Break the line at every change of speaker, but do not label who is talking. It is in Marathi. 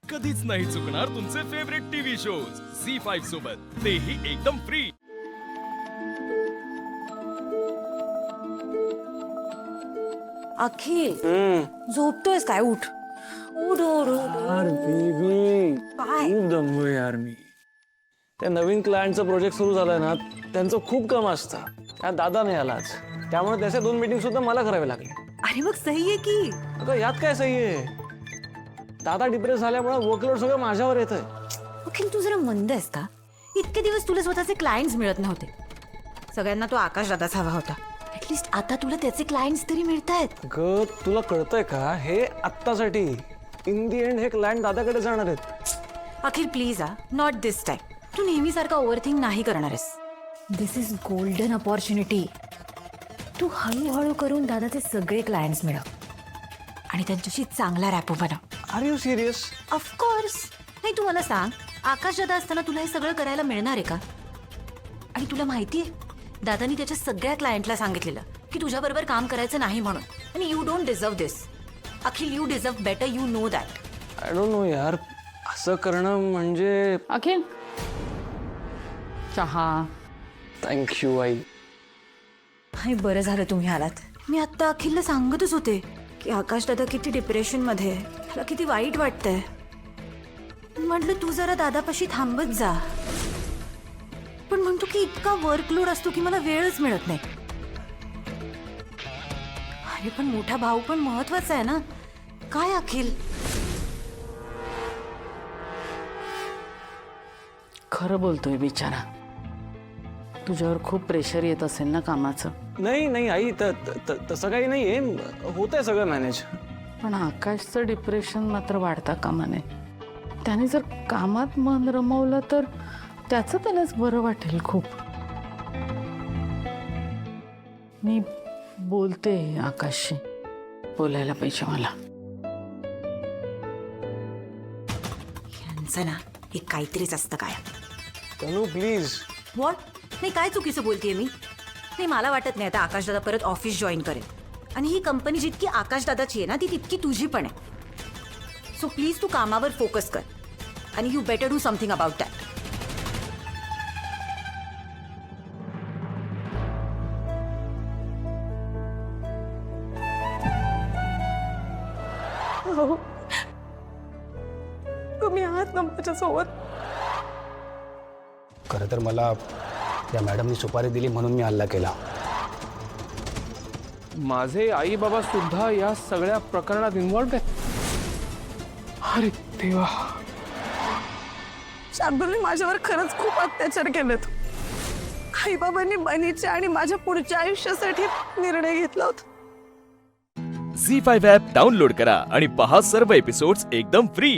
कधीच नाही चुकणार तुमचे फेवरेट टीव्ही शोज झी5 सोबत, तेही एकदम फ्री।
अखिल झोपतोयस काय? उठ उठ उठ उठ.
यार बेबी
काय?
खूप दमलोय यार मी। त्या नवीन क्लायंटचा प्रोजेक्ट सुरू झालाय ना, त्यांचं खूप काम असतं। त्या दादा नाही आला आज, त्यामुळे त्याच्या 2 मीटिंग सुद्धा मला करावे लागले।
अरे मग सही आहे की।
अगं यात काय सही आहे? दादा डिप्रेस झाल्यामुळे वर्कलोड सगळं माझ्यावर येतंय।
अखिल तू जरा मंद आहेस का? इतके दिवस तुला स्वतःचे क्लायंट्स मिळत नव्हते, सगळ्यांना तो आकाश दादाच हवा होता। ऍटलीस्ट आता तुला त्याचे क्लायंट्स तरी मिळतायत।
अगं तुला कळतंय का, हे आत्तासाठी, इन दी एंड हे क्लायंट दादाकडे जाणार आहेत।
Akhil please not this time. तू नेहमीसारखा ओव्हरथिंक नाही करणार आहेस। This is golden opportunity. तू हळूहळू करून दादाचे सगळे क्लायंट्स मिळव आणि त्यांच्याशी चांगला रॅपो बनव।
Are you serious?
ऑफकोर्स। नाही तू मला सांग, आकाश दादा असताना तुला हे सगळं करायला मिळणार आहे का? आणि तुला माहितीये दादानी त्याच्या सगळ्या क्लायंटला सांगितलेलं की तुझ्या बरोबर काम करायचं नाही म्हणून, आणि you don't deserve this. Akhil you deserve better, you know that.
I don't know यार, असं करणं म्हणजे।
अखिल चहा।
थँक्यू आई।
हाय बरं झालं तुम्ही आलात। मी आता अखिलला सांगतच होते की आकाश दादा किती डिप्रेशन मध्ये आहे, त्याला किती वाईट वाटतंय। म्हटलं तू जरा दादापाशी थांबत जा, पण म्हणतो की इतका वर्कलोड असतो की मला वेळच मिळत नाही। अरे पण मोठा भाऊ पण महत्वाचा आहे ना, काय अखिल?
खरं बोलतोय बिचारा, तुझ्यावर खूप प्रेशर येत असेल ना कामाचं।
नाही नाही आई, तसं काही नाहीये, होतंय सगळं मॅनेज।
पण आकाशचं डिप्रेशन मात्र वाढता कामा नये। त्याने जर कामात मन रमवलं तर त्याचं त्यालाच बरं वाटेल खूप। मी बोलते आकाशशी, बोलायला पाहिजे मला।
यांचं ना हे काहीतरीच असतं काय।
तनू प्लीज।
व्हॉट? नाही काय चुकीचं बोलतेय मी? नाही मला वाटत नाही आता आकाश दादा परत ऑफिस जॉईन करेल, आणि ही कंपनी जितकी आकाश दादाची आहे ना ती तितकी तुझी पण आहे। सो प्लीज तू कामावर फोकस कर, आणि you better do something about that.
तुम्ही आहात ना माझ्यासोबत।
खरं तर मला या मॅडमनी सुपारी दिली म्हणून मी हल्ला केला।
माझे आई बाबा सुद्धा या सगळ्या प्रकरणात इन्व्हॉल्व आहेत। अरे देवा,
शार्दूलने माझ्यावर खरंच खूप अत्याचार केलेत। आईबाबांनी बहिणीच्या आणि माझ्या पुढच्या आयुष्यासाठी निर्णय घेतला होता।
झी5 ॲप डाउनलोड करा आणि पहा सर्व एपिसोड्स एकदम फ्री।